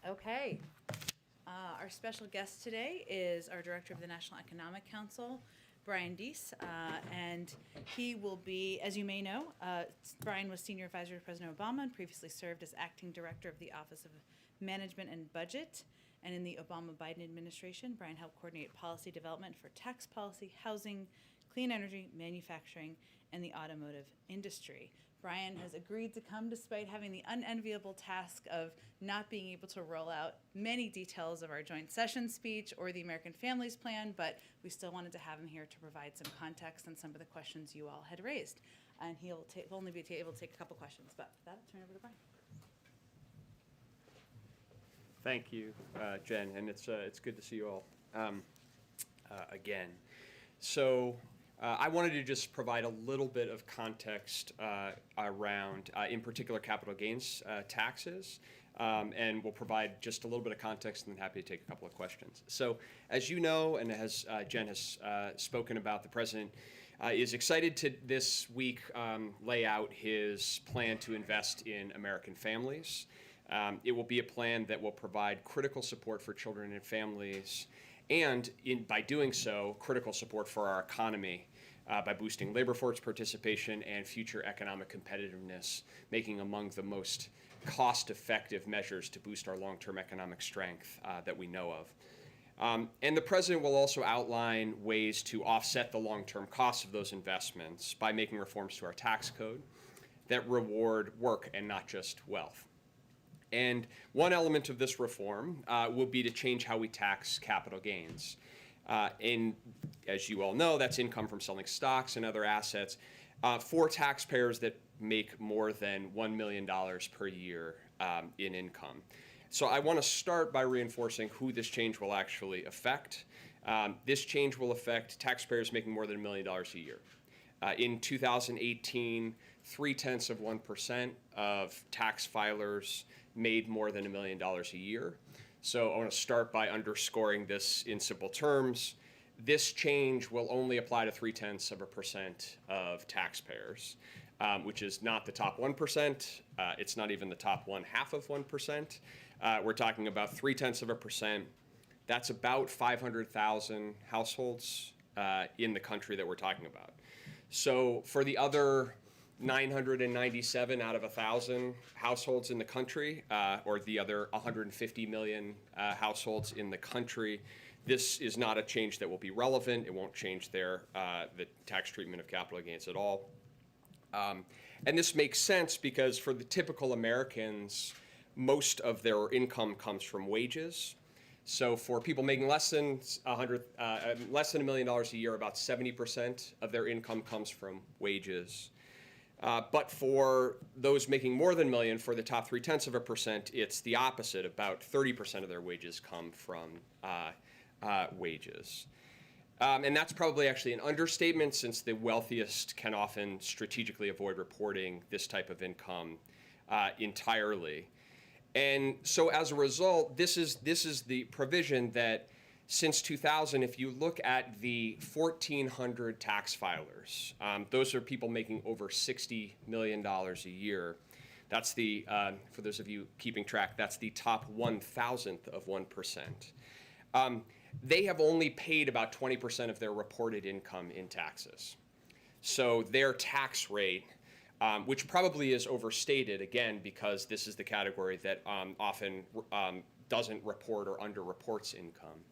Okay. Our special guest today is our Director of the National Economic Council, Brian Deese, and he will be, as you may know, Brian was Senior Advisor to President Obama and previously served as Acting Director of the Office of Management and Budget. And in the Obama-Biden administration, Brian helped coordinate policy development for tax policy, housing, clean energy, manufacturing, and the automotive industry. Brian has agreed to come despite having the unenviable task of not being able to roll out many details of our joint session speech or the American Families Plan, but we still wanted to have him here to provide some context on some of the questions you all had raised. And he'll only be able to take a couple questions, but with that, I'll turn it over to Brian. Thank you, Jen, and it's good to see you all again. So I wanted to just provide a little bit of context around, in particular, capital gains taxes, and we'll provide just a little bit of context, and then happy to take a couple of questions. So, as you know, and as Jen has spoken about, the president is excited to this week lay out his plan to invest in American families. It will be a plan that will provide critical support for children and families, and by doing so, critical support for our economy by boosting labor force participation and future economic competitiveness, making among the most cost-effective measures to boost our long-term economic strength that we know of. And the president will also outline ways to offset the long-term costs of those investments by making reforms to our tax code that reward work and not just wealth. And one element of this reform will be to change how we tax capital gains. As you all know, that's income from selling stocks and other assets for taxpayers that make more than $1 million per year in income. So I want to start by reinforcing who this change will actually affect. This change will affect taxpayers making more than $1 million a year. In 2018, 0.3% of tax filers made more than $1 million a year. So I want to start by underscoring this in simple terms. This change will only apply to 0.3% of taxpayers, which is not the top 1%. It's not even the top 1/2 of 1%. We're talking about 0.3%. That's about 500,000 households in the country that we're talking about. So for the other 997 out of 1,000 households in the country, or the other 150 million households in the country, this is not a change that will be relevant. It won't change the tax treatment of capital gains at all. And this makes sense because for the typical Americans, most of their income comes from wages. So for people making less than $1 million a year, about 70% of their income comes from wages. But for those making more than $1 million, for the top 0.3%, it's the opposite. About 30% of their wages come from wages. And that's probably actually an understatement, since the wealthiest can often strategically avoid reporting this type of income entirely. And so as a result, this is the provision that since 2000, if you look at the 1,400 tax filers, those are people making over $60 million a year. That's for those of you keeping track, that's the top 1,000th of 1%. They have only paid about 20% of their reported income in taxes. So their tax rate, which probably is overstated, again, because this is the category that often doesn't report or underreports income.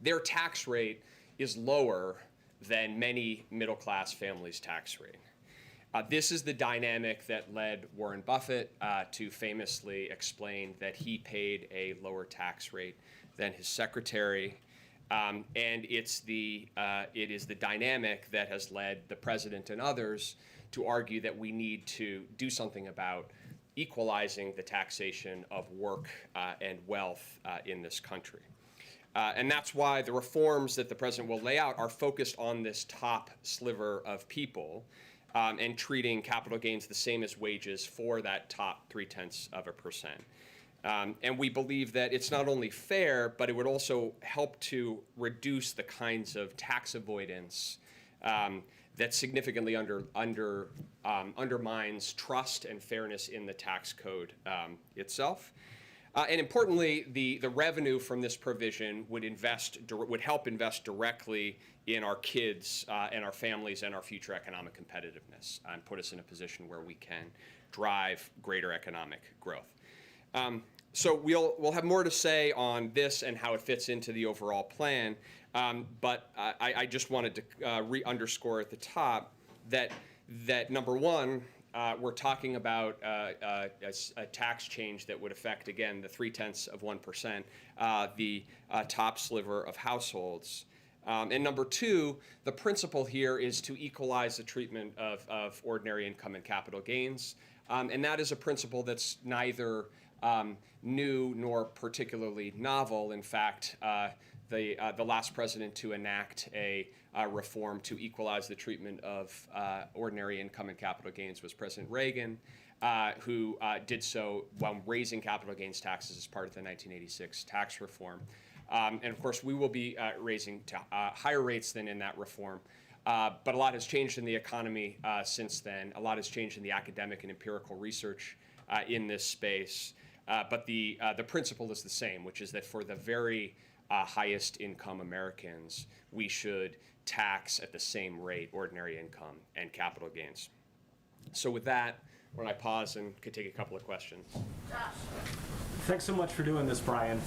Their tax rate is lower than many middle-class families' tax rate. This is the dynamic that led Warren Buffett to famously explain that he paid a lower tax rate than his secretary. And it is the dynamic that has led the president and others to argue that we need to do something about equalizing the taxation of work and wealth in this country. And that's why the reforms that the president will lay out are focused on this top sliver of people and treating capital gains the same as wages for that top 0.3%. And we believe that it's not only fair, but it would also help to reduce the kinds of tax avoidance that significantly undermines trust and fairness in the tax code itself. And importantly, the revenue from this provision would help invest directly in our kids and our families and our future economic competitiveness, and put us in a position where we can drive greater economic growth. So we'll have more to say on this and how it fits into the overall plan. But I just wanted to underscore at the top that number one, we're talking about a tax change that would affect, again, the 0.3%, the top sliver of households. And number two, the principle here is to equalize the treatment of ordinary income and capital gains. And that is a principle that's neither new nor particularly novel. In fact, the last president to enact a reform to equalize the treatment of ordinary income and capital gains was President Reagan, who did so while raising capital gains taxes as part of the 1986 tax reform. And of course, we will be raising to higher rates than in that reform. But a lot has changed in the economy since then. A lot has changed in the academic and empirical research in this space. But the principle is the same, which is that for the very highest income Americans, we should tax at the same rate ordinary income and capital gains. So with that, when I pause and could take a couple of questions. Thanks so much for doing this, Brian.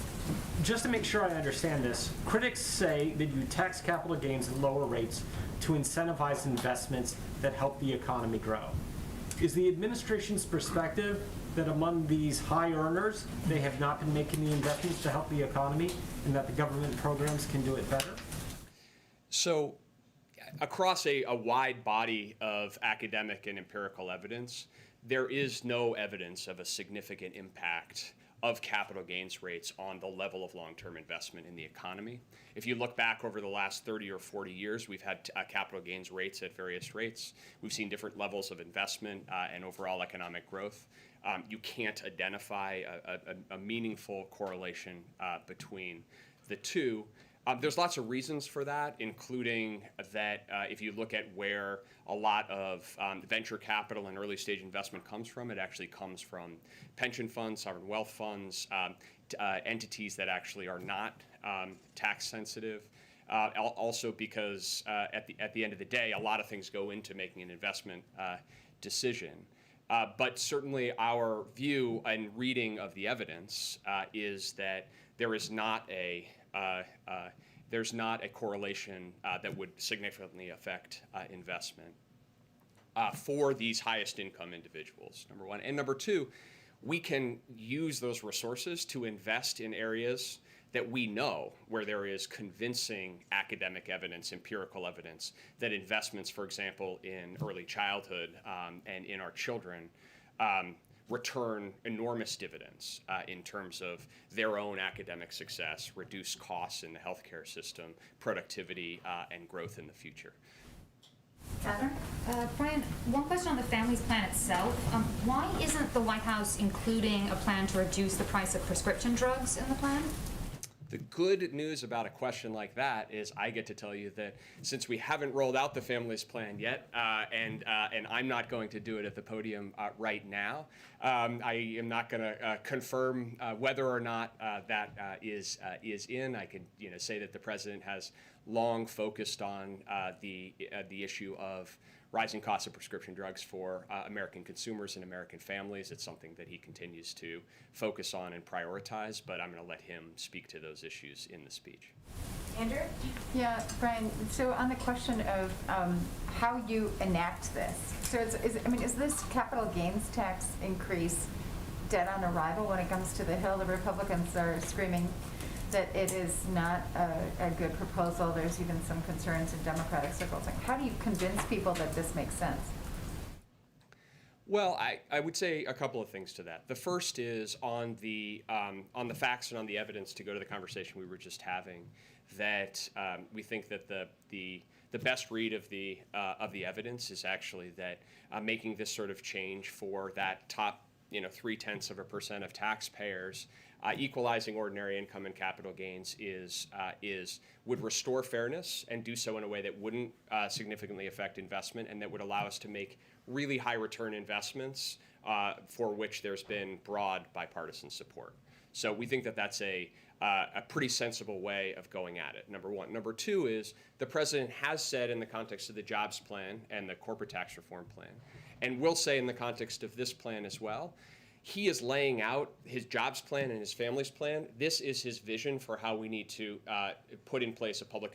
Just to make sure I understand this, critics say that you tax capital gains at lower rates to incentivize investments that help the economy grow. Is the administration's perspective that among these high earners, they have not been making the investments to help the economy and that the government programs can do it better? So across a wide body of academic and empirical evidence, there is no evidence of a significant impact of capital gains rates on the level of long-term investment in the economy. If you look back over the last 30 or 40 years, we've had capital gains rates at various rates. We've seen different levels of investment and overall economic growth. You can't identify a meaningful correlation between the two. There's lots of reasons for that, including that if you look at where a lot of venture capital and early stage investment comes from, it actually comes from pension funds, sovereign wealth funds, entities that actually are not tax sensitive. Also because at the end of the day, a lot of things go into making an investment decision. But certainly our view and reading of the evidence is that there is not a correlation that would significantly affect investment for these highest income individuals, number one. And number two, we can use those resources to invest in areas that we know where there is convincing academic evidence, empirical evidence, that investments, for example, in early childhood and in our children return enormous dividends in terms of their own academic success, reduced costs in the healthcare system, productivity, and growth in the future. Catherine? Brian, one question on the Families Plan itself. Why isn't the White House including a plan to reduce the price of prescription drugs in the plan? The good news about a question like that is I get to tell you that since we haven't rolled out the Families Plan yet, and I'm not going to do it at the podium right now, I am not going to confirm whether or not that is in. I can say that the president has long focused on the issue of rising costs of prescription drugs for American consumers and American families. It's something that he continues to focus on and prioritize, but I'm going to let him speak to those issues in the speech. Andrew? Yeah, Brian, so on the question of how you enact this, so is this capital gains tax increase dead on arrival when it comes to the Hill? The Republicans are screaming that it is not a good proposal. There's even some concerns in Democratic circles. Like, how do you convince people that this makes sense? Well, I would say a couple of things to that. The first is on the facts and on the evidence, to go to the conversation we were just having, that we think that the best read of the evidence is actually that making this sort of change for that top 0.3% of taxpayers, equalizing ordinary income and capital gains would restore fairness and do so in a way that wouldn't significantly affect investment, and that would allow us to make really high return investments for which there's been broad bipartisan support. So we think that that's a pretty sensible way of going at it, number one. Number two is the president has said in the context of the jobs plan and the corporate tax reform plan, and will say in the context of this plan as well, he is laying out his jobs plan and his family's plan. This is his vision for how we need to put in place a public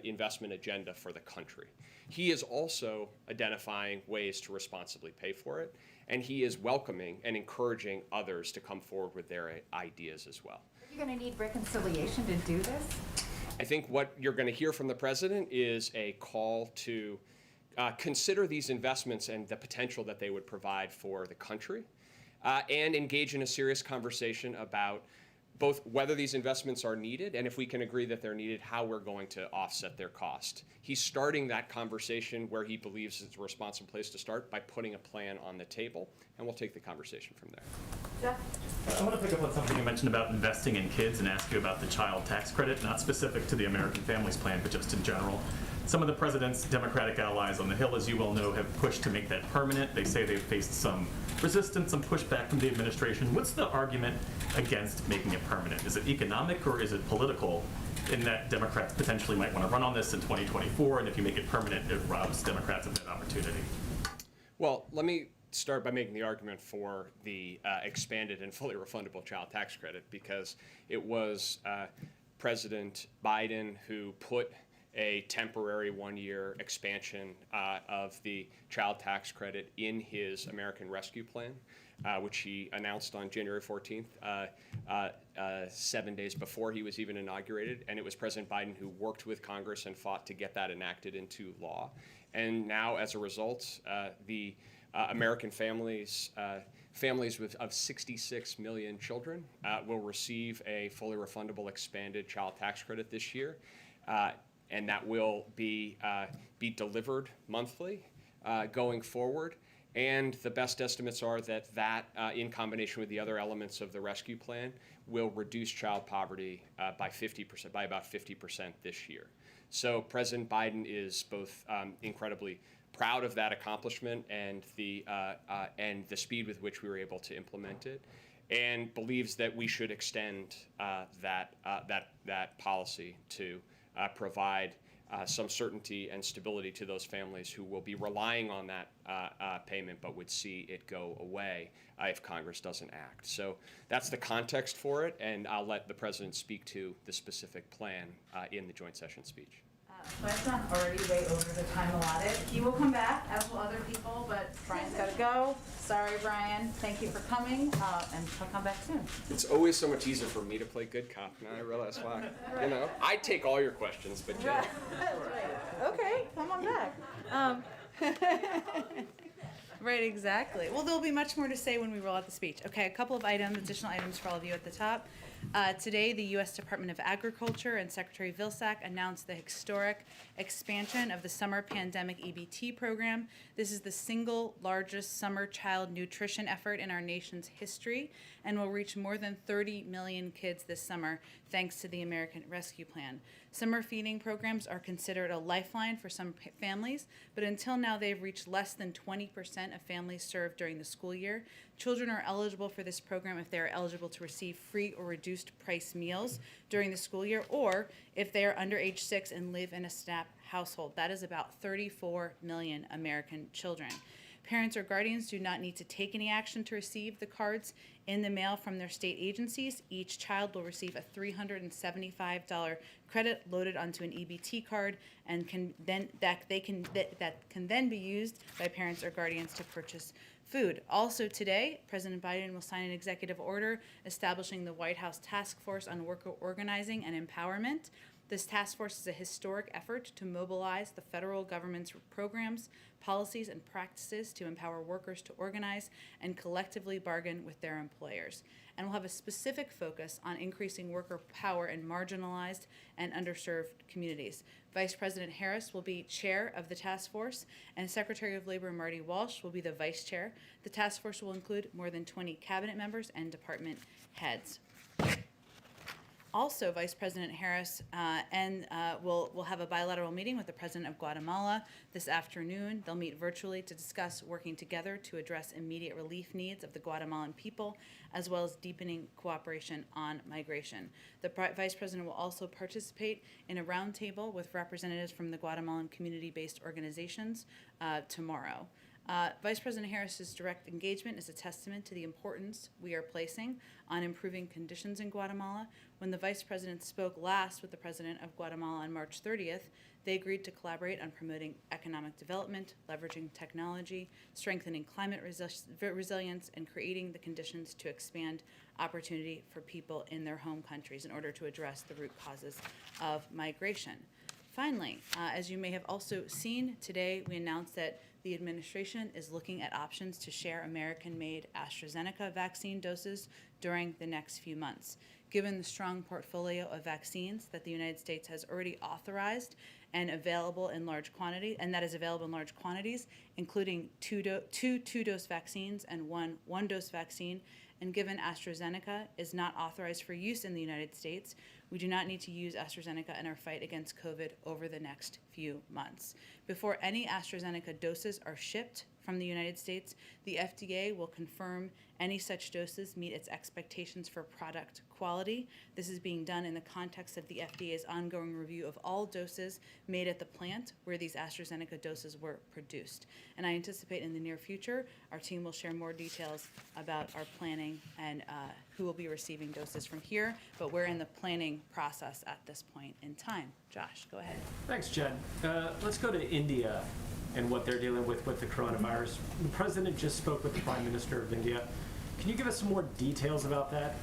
investment agenda for the country. He is also identifying ways to responsibly pay for it, and he is welcoming and encouraging others to come forward with their ideas as well. Are you going to need reconciliation to do this? I think what you're going to hear from the president is a call to consider these investments and the potential that they would provide for the country, and engage in a serious conversation about both whether these investments are needed and if we can agree that they're needed, how we're going to offset their cost. He's starting that conversation where he believes it's a responsible place to start by putting a plan on the table, and we'll take the conversation from there. Jeff? I want to pick up on something you mentioned about investing in kids and ask you about the child tax credit, not specific to the American Families Plan, but just in general. Some of the president's Democratic allies on the Hill, as you well know, have pushed to make that permanent. They say they've faced some resistance, some pushback from the administration. What's the argument against making it permanent? Is it economic or is it political, in that Democrats potentially might want to run on this in 2024, and if you make it permanent, it robs Democrats of that opportunity? Well, let me start by making the argument for the expanded and fully refundable child tax credit, because it was President Biden who put a temporary one-year expansion of the child tax credit in his American Rescue Plan, which he announced on January 14th, 7 days before he was even inaugurated. And it was President Biden who worked with Congress and fought to get that enacted into law. And now, as a result, the American families of 66 million children will receive a fully refundable expanded child tax credit this year. And that will be delivered monthly going forward. And the best estimates are that in combination with the other elements of the rescue plan, will reduce child poverty by 50%, by about 50% this year. So President Biden is both incredibly proud of that accomplishment and the speed with which we were able to implement it, and believes that we should extend that policy to provide some certainty and stability to those families who will be relying on that payment, but would see it go away if Congress doesn't act. So that's the context for it, and I'll let the president speak to the specific plan in the joint session speech. I've gone already way over the time allotted. He will come back, as will other people, but Brian's got to go. Sorry, Brian. Thank you for coming, and he'll come back soon. It's always so much easier for me to play good cop. Now I realize why. You know, I take all your questions, but Jen. Okay, come on back. Right, exactly. Well, there'll be much more to say when we roll out the speech. Okay, a couple of additional items for all of you at the top. Today, the U.S. Department of Agriculture and Secretary Vilsack announced the historic expansion of the summer pandemic EBT program. This is the single largest summer child nutrition effort in our nation's history and will reach more than 30 million kids this summer, thanks to the American Rescue Plan. Summer feeding programs are considered a lifeline for some families, but until now they've reached less than 20% of families served during the school year. Children are eligible for this program if they are eligible to receive free or reduced price meals during the school year, or if they are under age 6 and live in a SNAP household. That is about 34 million American children. Parents or guardians do not need to take any action to receive the cards in the mail from their state agencies. Each child will receive a $375 credit loaded onto an EBT card, and that can then be used by parents or guardians to purchase food. Also today, President Biden will sign an executive order establishing the White House Task Force on Worker Organizing and Empowerment. This task force is a historic effort to mobilize the federal government's programs, policies, and practices to empower workers to organize and collectively bargain with their employers. And will have a specific focus on increasing worker power in marginalized and underserved communities. Vice President Harris will be chair of the task force, and Secretary of Labor Marty Walsh will be the vice chair. The task force will include more than 20 cabinet members and department heads. Also, Vice President Harris will have a bilateral meeting with the President of Guatemala this afternoon. They'll meet virtually to discuss working together to address immediate relief needs of the Guatemalan people, as well as deepening cooperation on migration. The Vice President will also participate in a roundtable with representatives from the Guatemalan community-based organizations tomorrow. Vice President Harris's direct engagement is a testament to the importance we are placing on improving conditions in Guatemala. When the Vice President spoke last with the President of Guatemala on March 30th, they agreed to collaborate on promoting economic development, leveraging technology, strengthening climate resilience, and creating the conditions to expand opportunity for people in their home countries in order to address the root causes of migration. Finally, as you may have also seen today, we announced that the administration is looking at options to share American-made AstraZeneca vaccine doses during the next few months. Given the strong portfolio of vaccines that the United States has already authorized and available in large quantity, and that is available in large quantities, including two-dose vaccines and one-dose vaccine, and given AstraZeneca is not authorized for use in the United States, we do not need to use AstraZeneca in our fight against COVID over the next few months. Before any AstraZeneca doses are shipped from the United States, the FDA will confirm any such doses meet its expectations for product quality. This is being done in the context of the FDA's ongoing review of all doses made at the plant where these AstraZeneca doses were produced. And I anticipate in the near future, our team will share more details about our planning and who will be receiving doses from here, but we're in the planning process at this point in time. Josh, go ahead. Thanks, Jen. Let's go to India and what they're dealing with the coronavirus. The president just spoke with the Prime Minister of India. Can you give us some more details about that?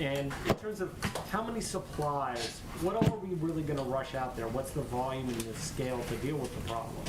And in terms of how many supplies, what are we really going to rush out there? What's the volume and the scale to deal with the problem?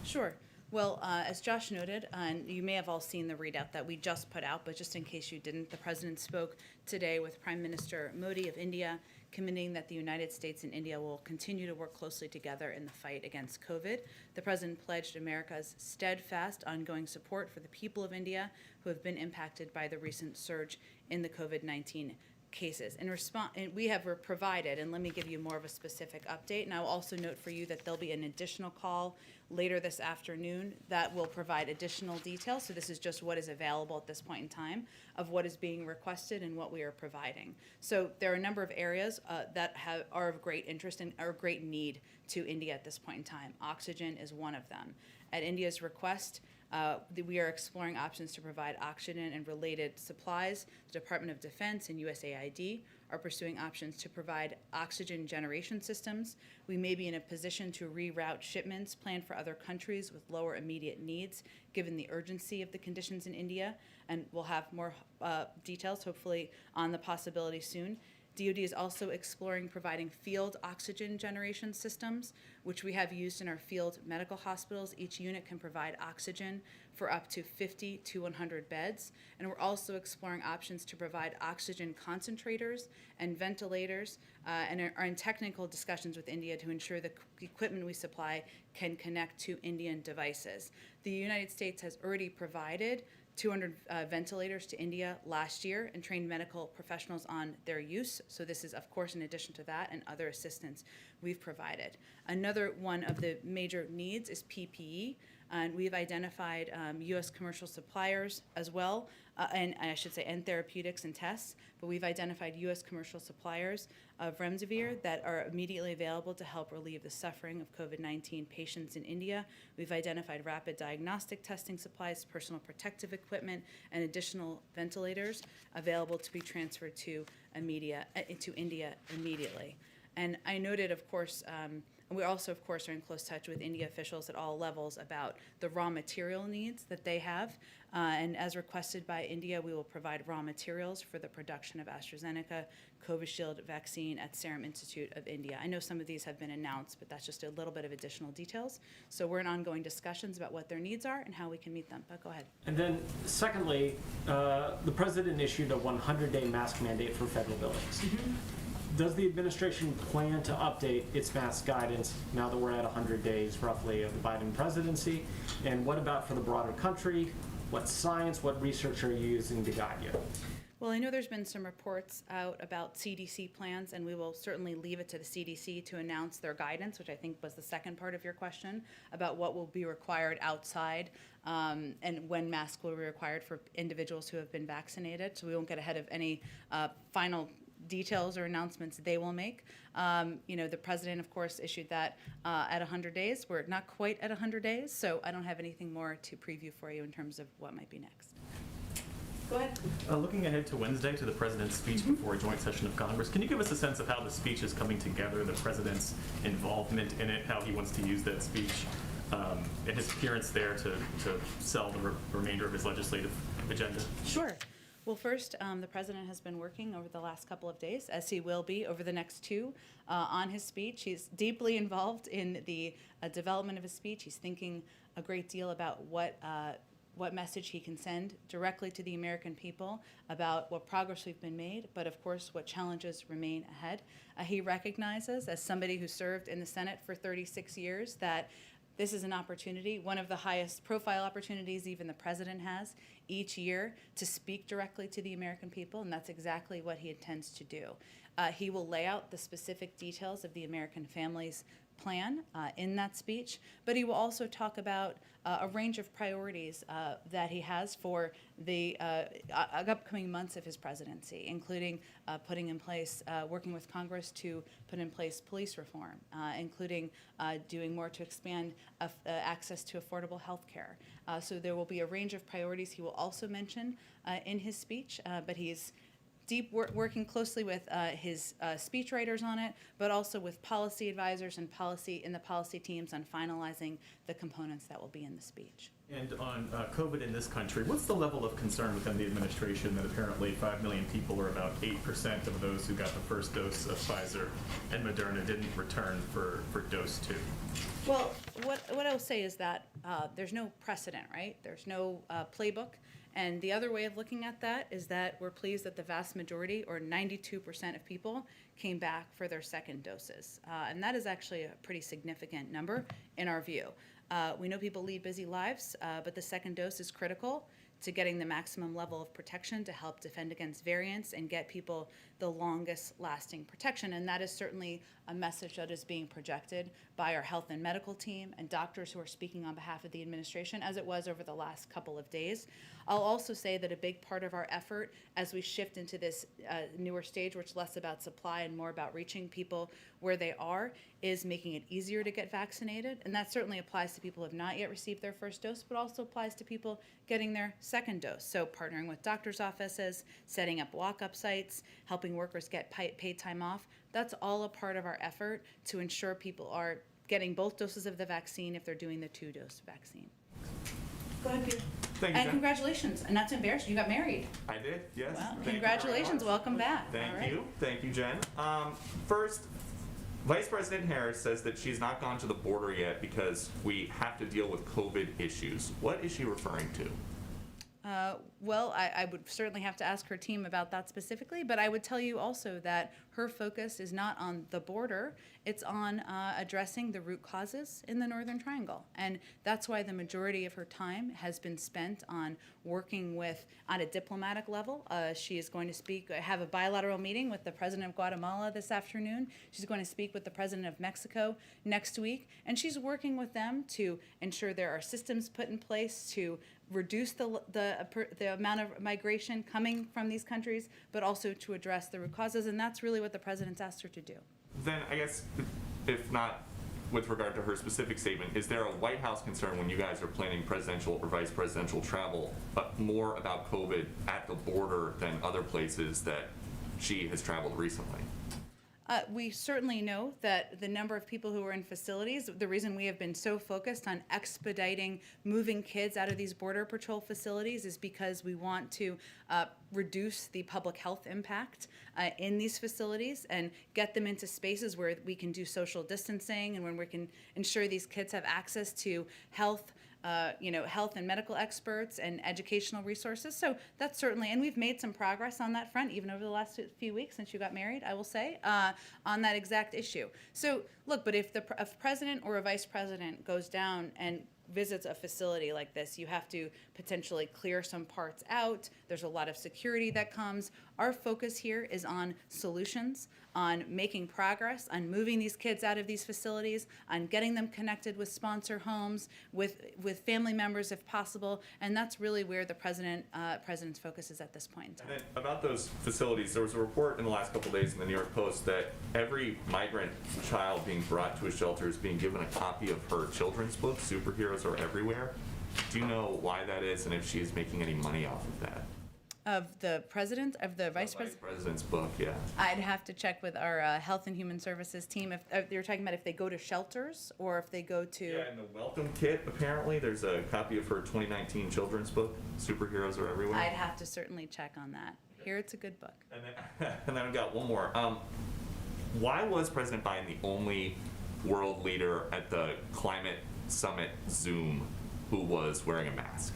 Sure. Well, as Josh noted, and you may have all seen the readout that we just put out, but just in case you didn't, the president spoke today with Prime Minister Modi of India, committing that the United States and India will continue to work closely together in the fight against COVID. The president pledged America's steadfast ongoing support for the people of India who have been impacted by the recent surge in the COVID-19 cases. In response, we have provided, and let me give you more of a specific update, and I will also note for you that there'll be an additional call later this afternoon that will provide additional details. So this is just what is available at this point in time of what is being requested and what we are providing. So there are a number of areas that are of great interest and are of great need to India at this point in time. Oxygen is one of them. At India's request, we are exploring options to provide oxygen and related supplies. The Department of Defense and USAID are pursuing options to provide oxygen generation systems. We may be in a position to reroute shipments planned for other countries with lower immediate needs, given the urgency of the conditions in India, and we'll have more details, hopefully, on the possibility soon. DoD is also exploring providing field oxygen generation systems, which we have used in our field medical hospitals. Each unit can provide oxygen for up to 50 to 100 beds. And we're also exploring options to provide oxygen concentrators and ventilators, and are in technical discussions with India to ensure the equipment we supply can connect to Indian devices. The United States has already provided 200 ventilators to India last year and trained medical professionals on their use. So this is, of course, in addition to that and other assistance we've provided. Another one of the major needs is PPE, and we've identified U.S. commercial suppliers as well, and therapeutics and tests, but we've identified U.S. commercial suppliers of remdesivir that are immediately available to help relieve the suffering of COVID-19 patients in India. We've identified rapid diagnostic testing supplies, personal protective equipment, and additional ventilators available to be transferred to India immediately. And I noted, of course, we also, of course, are in close touch with India officials at all levels about the raw material needs that they have. And as requested by India, we will provide raw materials for the production of AstraZeneca Covishield vaccine at Serum Institute of India. I know some of these have been announced, but that's just a little bit of additional details. So we're in ongoing discussions about what their needs are and how we can meet them. But go ahead. And then secondly, the president issued a 100-day mask mandate for federal buildings. Mm-hmm. Does the administration plan to update its mask guidance now that we're at 100 days roughly of the Biden presidency? And what about for the broader country? What science, what research are you using to guide you? Well, I know there's been some reports out about CDC plans, and we will certainly leave it to the CDC to announce their guidance, which I think was the second part of your question, about what will be required outside and when masks will be required for individuals who have been vaccinated. So we won't get ahead of any final details or announcements they will make. The president, of course, issued that at 100 days. We're not quite at 100 days, so I don't have anything more to preview for you in terms of what might be next. Go ahead. Looking ahead to Wednesday, to the president's speech before a joint session of Congress, can you give us a sense of how the speech is coming together, the president's involvement in it, how he wants to use that speech, and his appearance there to sell the remainder of his legislative agenda? Sure. Well, first, the president has been working over the last couple of days, as he will be over the next two, on his speech. He's deeply involved in the development of his speech. He's thinking a great deal about what message he can send directly to the American people about what progress we've been made, but of course what challenges remain ahead. He recognizes, as somebody who served in the Senate for 36 years, that this is an opportunity, one of the highest profile opportunities even the president has each year, to speak directly to the American people, and that's exactly what he intends to do. He will lay out the specific details of the American Families Plan in that speech, but he will also talk about a range of priorities that he has for the upcoming months of his presidency, including putting in place, working with Congress to put in place police reform, including doing more to expand access to affordable health care. So there will be a range of priorities he will also mention in his speech, but he's working closely with his speechwriters on it, but also with policy advisors and the policy teams on finalizing the components that will be in the speech. And on COVID in this country, what's the level of concern within the administration that apparently 5 million people, or about 8% of those who got the first dose of Pfizer and Moderna, didn't return for dose 2? Well, what I'll say is that there's no precedent, right? There's no playbook. And the other way of looking at that is that we're pleased that the vast majority, or 92% of people, came back for their second doses. And that is actually a pretty significant number in our view. We know people lead busy lives, but the second dose is critical to getting the maximum level of protection to help defend against variants and get people the longest lasting protection. And that is certainly a message that is being projected by our health and medical team and doctors who are speaking on behalf of the administration, as it was over the last couple of days. I'll also say that a big part of our effort as we shift into this newer stage, which is less about supply and more about reaching people where they are, is making it easier to get vaccinated. And that certainly applies to people who have not yet received their first dose, but also applies to people getting their second dose. So partnering with doctors' offices, setting up walk-up sites, helping workers get paid time off, that's all a part of our effort to ensure people are getting both doses of the vaccine if they're doing the 2-dose vaccine. Go ahead, Peter. Thank you, And Jen. congratulations, and not to embarrass you, you got married. I did, yes. Wow, Thank you very congratulations, much. welcome back. Thank All right. you. Thank you, Jen. First, Vice President Harris says that she's not gone to the border yet because we have to deal with COVID issues. What is she referring to? Well, I would certainly have to ask her team about that specifically, but I would tell you also that her focus is not on the border, it's on addressing the root causes in the Northern Triangle. And that's why the majority of her time has been spent on working with, on a diplomatic level. She is going to have a bilateral meeting with the president of Guatemala this afternoon. She's going to speak with the president of Mexico next week, and she's working with them to ensure there are systems put in place to reduce the amount of migration coming from these countries, but also to address the root causes, and that's really what the president's asked her to do. Then I guess, if not with regard to her specific statement, is there a White House concern when you guys are planning presidential or vice presidential travel, but more about COVID at the border than other places that she has traveled recently? We certainly know that the number of people who are in facilities, the reason we have been so focused on expediting moving kids out of these Border Patrol facilities is because we want to reduce the public health impact in these facilities and get them into spaces where we can do social distancing and when we can ensure these kids have access to health and medical experts and educational resources. So that's certainly, and we've made some progress on that front, even over the last few weeks since you got married, I will say, on that exact issue. So look, but if a president or a vice president goes down and visits a facility like this, you have to potentially clear some parts out. There's a lot of security that comes. Our focus here is on solutions, on making progress, on moving these kids out of these facilities, on getting them connected with sponsor homes, with family members if possible, and that's really where the president's focus is at this point in time. And then about those facilities, there was a report in the last couple of days in the New York Post that every migrant child being brought to a shelter is being given a copy of her children's book, Superheroes Are Everywhere. Do you know why that is, and if she is making any money off of that? Of the president, of the vice Vice president? President's book, yeah. I'd have to check with our Health and Human Services team if you're talking about if they go to shelters or if they go to. Yeah, in the welcome kit, apparently, there's a copy of her 2019 children's book, Superheroes Are Everywhere. I'd have to certainly check on that. Here, it's a good book. And then I've got one more. Why was President Biden the only world leader at the climate summit Zoom who was wearing a mask?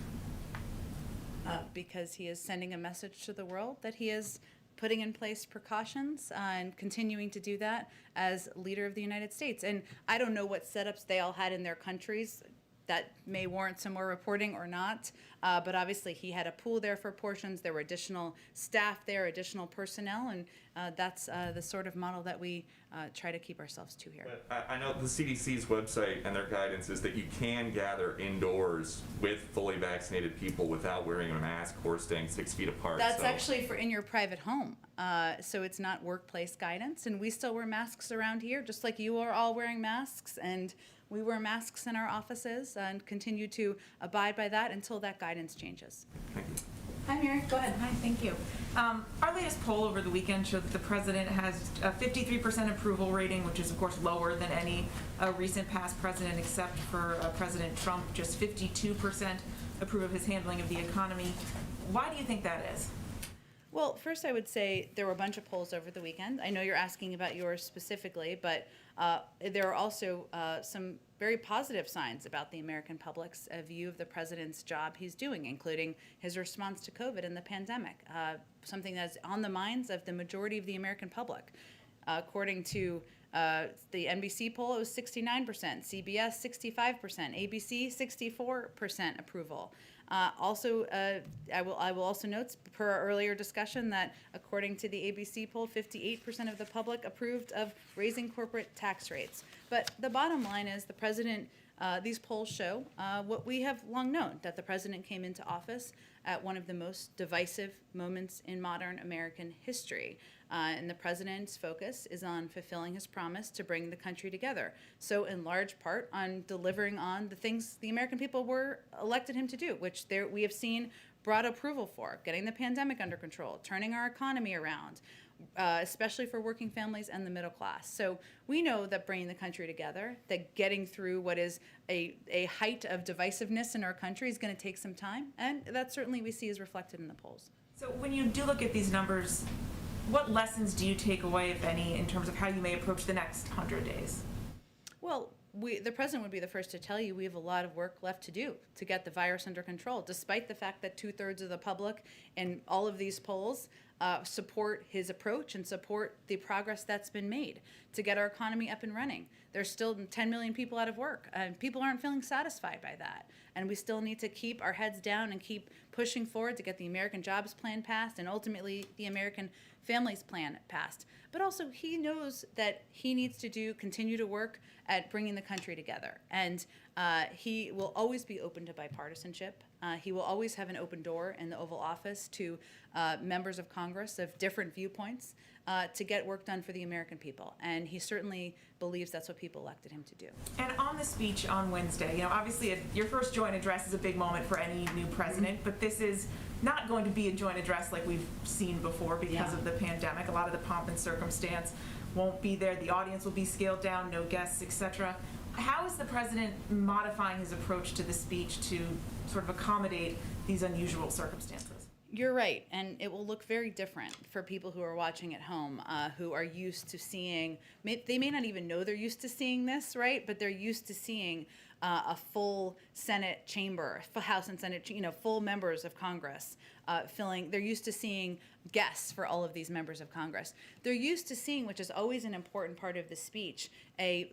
Because he is sending a message to the world that he is putting in place precautions and continuing to do that as leader of the United States. And I don't know what setups they all had in their countries. That may warrant some more reporting or not, but obviously he had a pool there for portions. There were additional staff there, additional personnel, and that's the sort of model that we try to keep ourselves to here. But I know the CDC's website and their guidance is that you can gather indoors with fully vaccinated people without wearing a mask or staying 6 feet apart. That's so- actually for in your private home, so it's not workplace guidance, and we still wear masks around here, just like you are all wearing masks, and we wear masks in our offices and continue to abide by that until that guidance changes. Thank you. Hi, Mary, go ahead. Hi, thank you. Our latest poll over the weekend showed that the president has a 53% approval rating, which is of course lower than any recent past president except for President Trump. Just 52% approve of his handling of the economy. Why do you think that is? Well, first I would say there were a bunch of polls over the weekend. I know you're asking about yours specifically, but there are also some very positive signs about the American public's view of the president's job he's doing, including his response to COVID and the pandemic, something that's on the minds of the majority of the American public. According to the NBC poll, it was 69%, CBS 65%, ABC 64% approval. I will also note, per our earlier discussion, that according to the ABC poll, 58% of the public approved of raising corporate tax rates. But the bottom line is the president, these polls show what we have long known, that the president came into office at one of the most divisive moments in modern American history. And the president's focus is on fulfilling his promise to bring the country together. So in large part on delivering on the things the American people were elected him to do, which we have seen broad approval for, getting the pandemic under control, turning our economy around, especially for working families and the middle class. So we know that bringing the country together, that getting through what is a height of divisiveness in our country is going to take some time, and that certainly we see is reflected in the polls. So when you do look at these numbers, what lessons do you take away, if any, in terms of how you may approach the next 100 days? Well, the president would be the first to tell you we have a lot of work left to do to get the virus under control, despite the fact that 2/3 of the public in all of these polls support his approach and support the progress that's been made to get our economy up and running. There's still 10 million people out of work, and people aren't feeling satisfied by that. And we still need to keep our heads down and keep pushing forward to get the American Jobs Plan passed and ultimately the American Families Plan passed. But also he knows that he needs to continue to work at bringing the country together. And he will always be open to bipartisanship. He will always have an open door in the Oval Office to members of Congress of different viewpoints to get work done for the American people. And he certainly believes that's what people elected him to do. And on the speech on Wednesday, obviously your first joint address is a big moment for any new president, but this is not going to be a joint address like we've seen before because of the pandemic. A lot of the pomp and circumstance won't be there. The audience will be scaled down, no guests, etc. How is the president modifying his approach to the speech to sort of accommodate these unusual circumstances? You're right, and it will look very different for people who are watching at home, who are used to seeing, they may not even know they're used to seeing this, right? But they're used to seeing a full Senate chamber, full House and Senate, full members of Congress filling. They're used to seeing guests for all of these members of Congress. They're used to seeing, which is always an important part of the speech, a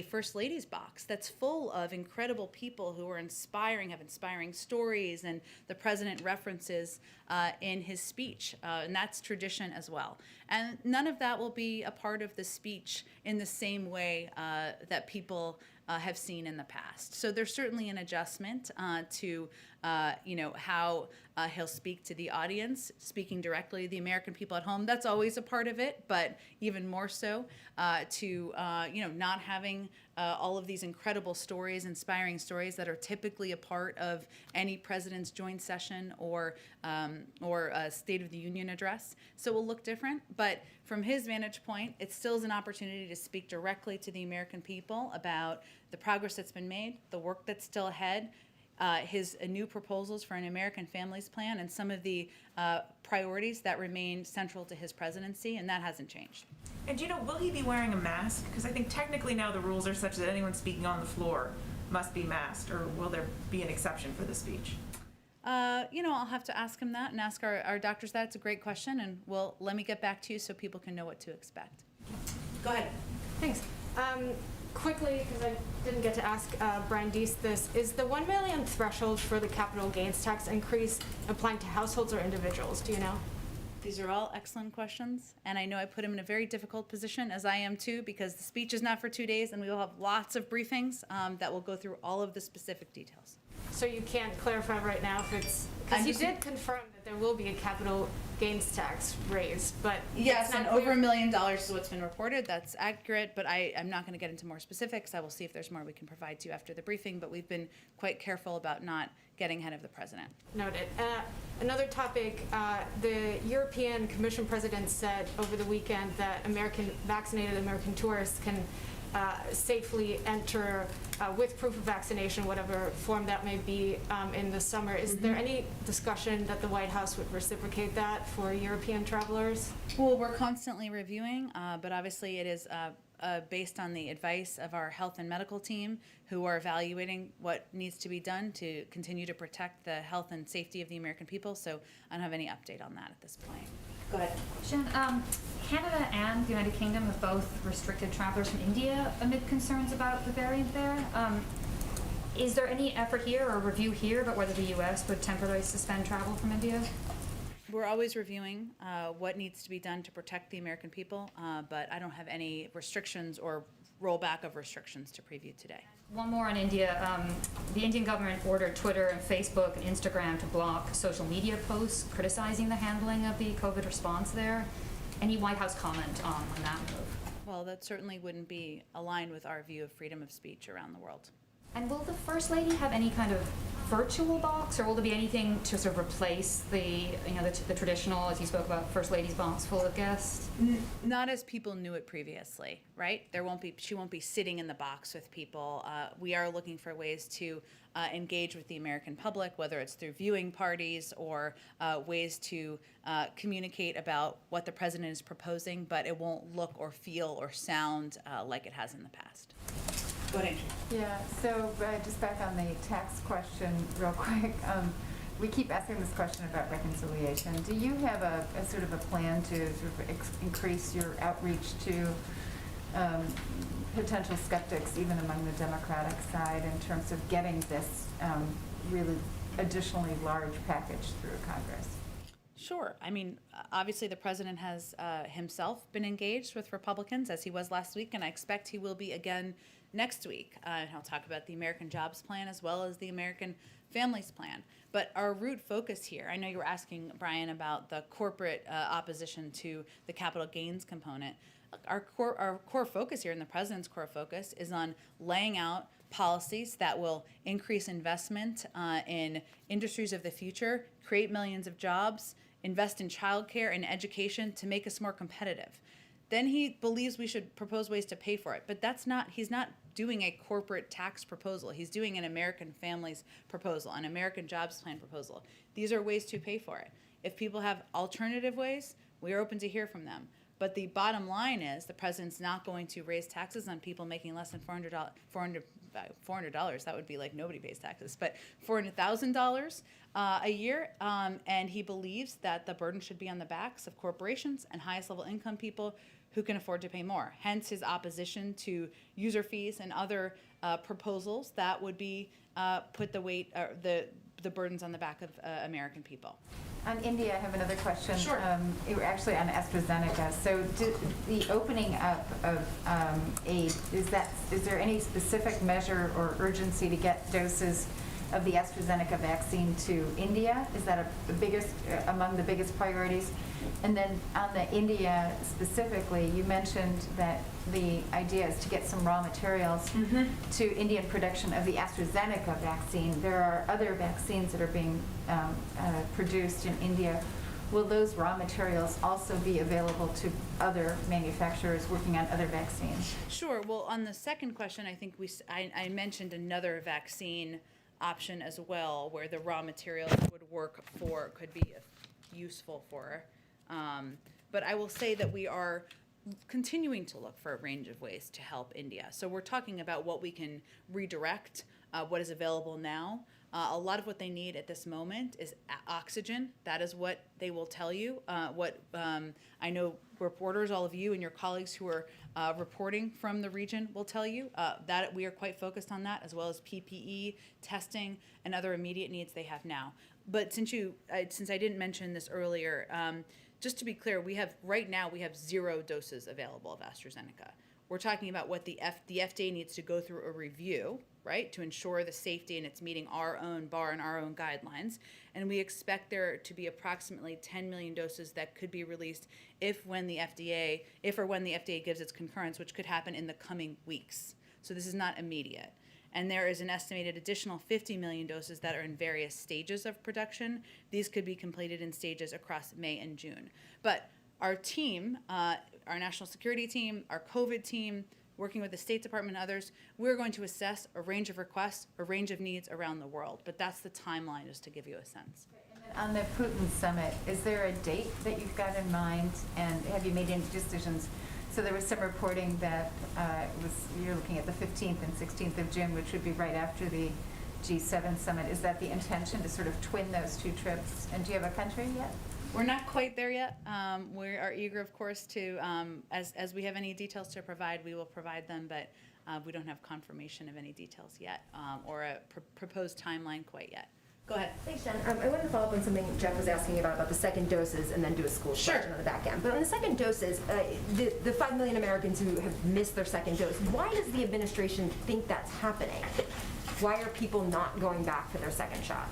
First Lady's box that's full of incredible people who are inspiring, have inspiring stories, and the president references in his speech. And that's tradition as well. And none of that will be a part of the speech in the same way that people have seen in the past. So there's certainly an adjustment to how he'll speak to the audience, speaking directly to the American people at home. That's always a part of it, but even more so to not having all of these incredible stories, inspiring stories that are typically a part of any president's joint session or a State of the Union address. So it will look different, but from his vantage point, it still is an opportunity to speak directly to the American people about the progress that's been made, the work that's still ahead, his new proposals for an American Families Plan, and some of the priorities that remain central to his presidency, and that hasn't changed. And will he be wearing a mask? Because I think technically now the rules are such that anyone speaking on the floor must be masked, or will there be an exception for the speech? I'll have to ask him that and ask our doctors that. It's a great question, and let me get back to you so people can know what to expect. Go ahead. Thanks. Quickly, because I didn't get to ask Brian Deese this, is the $1 million threshold for the capital gains tax increase applying to households or individuals? Do you know? These are all excellent questions, and I know I put him in a very difficult position, as I am too, because the speech is not for 2 days, and we will have lots of briefings that will go through all of the specific details. So you can't clarify right now if it's, because you did confirm that there will be a capital gains tax raise, but yes, it's not and clear. over $1 million is what's been reported. That's accurate, but I'm not going to get into more specifics. I will see if there's more we can provide to you after the briefing, but we've been quite careful about not getting ahead of the president. Noted. Another topic, the European Commission president said over the weekend that vaccinated American tourists can safely enter with proof of vaccination, whatever form that may be, in the summer. Is there any discussion that the White House would reciprocate that for European travelers? Well, we're constantly reviewing, but obviously it is based on the advice of our health and medical team, who are evaluating what needs to be done to continue to protect the health and safety of the American people. So I don't have any update on that at this point. Go ahead. Question. Canada and the United Kingdom have both restricted travelers from India amid concerns about the variant there. Is there any effort here or review here about whether the U.S. would temporarily suspend travel from India? We're always reviewing what needs to be done to protect the American people, but I don't have any restrictions or rollback of restrictions to preview today. One more on India. The Indian government ordered Twitter and Facebook and Instagram to block social media posts criticizing the handling of the COVID response there. Any White House comment on that move? Well, that certainly wouldn't be aligned with our view of freedom of speech around the world. And will the First Lady have any kind of virtual box, or will there be anything to sort of replace the traditional, as you spoke about, First Lady's box full of guests? Not as people knew it previously, right? She won't be sitting in the box with people. We are looking for ways to engage with the American public, whether it's through viewing parties or ways to communicate about what the president is proposing, but it won't look or feel or sound like it has in the past. Go ahead, Andrew. Yeah, so just back on the tax question real quick. We keep asking this question about reconciliation. Do you have a sort of a plan to sort of increase your outreach to potential skeptics, even among the Democratic side, in terms of getting this really additionally large package through Congress? Sure. I mean, obviously the president has himself been engaged with Republicans, as he was last week, and I expect he will be again next week. And he'll talk about the American Jobs Plan as well as the American Families Plan. But our root focus here, I know you were asking, Brian, about the corporate opposition to the capital gains component. Our core focus here, and the president's core focus, is on laying out policies that will increase investment in industries of the future, create millions of jobs, invest in childcare and education to make us more competitive. Then he believes we should propose ways to pay for it. But he's not doing a corporate tax proposal. He's doing an American Families proposal, an American Jobs Plan proposal. These are ways to pay for it. If people have alternative ways, we are open to hear from them. But the bottom line is the president's not going to raise taxes on people making less than $400. That would be like nobody pays taxes, but $400,000 a year. And he believes that the burden should be on the backs of corporations and highest level income people who can afford to pay more. Hence his opposition to user fees and other proposals that would be put the weight, the burdens on the back of American people. On India, I have another question. Sure. You were actually on AstraZeneca. So the opening up of aid, is there any specific measure or urgency to get doses of the AstraZeneca vaccine to India? Is that among the biggest priorities? And then on the India specifically, you mentioned that the idea is to get some raw materials to Indian production of the AstraZeneca vaccine. There are other vaccines that are being produced in India. Will those raw materials also be available to other manufacturers working on other vaccines? Sure. Well, on the second question, I think I mentioned another vaccine option as well, where the raw materials could be useful for. But I will say that we are continuing to look for a range of ways to help India. So we're talking about what we can redirect, what is available now. A lot of what they need at this moment is oxygen. That is what they will tell you. I know reporters, all of you and your colleagues who are reporting from the region will tell you that we are quite focused on that, as well as PPE, testing, and other immediate needs they have now. But since I didn't mention this earlier, just to be clear, right now we have 0 doses available of AstraZeneca. We're talking about what the FDA needs to go through a review, right, to ensure the safety and it's meeting our own bar and our own guidelines. And we expect there to be approximately 10 million doses that could be released if or when the FDA gives its concurrence, which could happen in the coming weeks. So this is not immediate. And there is an estimated additional 50 million doses that are in various stages of production. These could be completed in stages across May and June. But our team, our national security team, our COVID team, working with the State Department and others, we're going to assess a range of requests, a range of needs around the world. But that's the timeline, just to give you a sense. And then on the Putin summit, is there a date that you've got in mind, and have you made any decisions? So there was some reporting that you're looking at the 15th and 16th of June, which would be right after the G7 summit. Is that the intention, to sort of twin those two trips? And do you have a country yet? We're not quite there yet. We are eager, of course, to, as we have any details to provide, we will provide them, but we don't have confirmation of any details yet or a proposed timeline quite yet. Go ahead. Thanks, Jen. I wanted to follow up on something Jeff was asking about the second doses and then do a school question on the back end. But on the second doses, the 5 million Americans who have missed their second dose, why does the administration think that's happening? Why are people not going back for their second shot?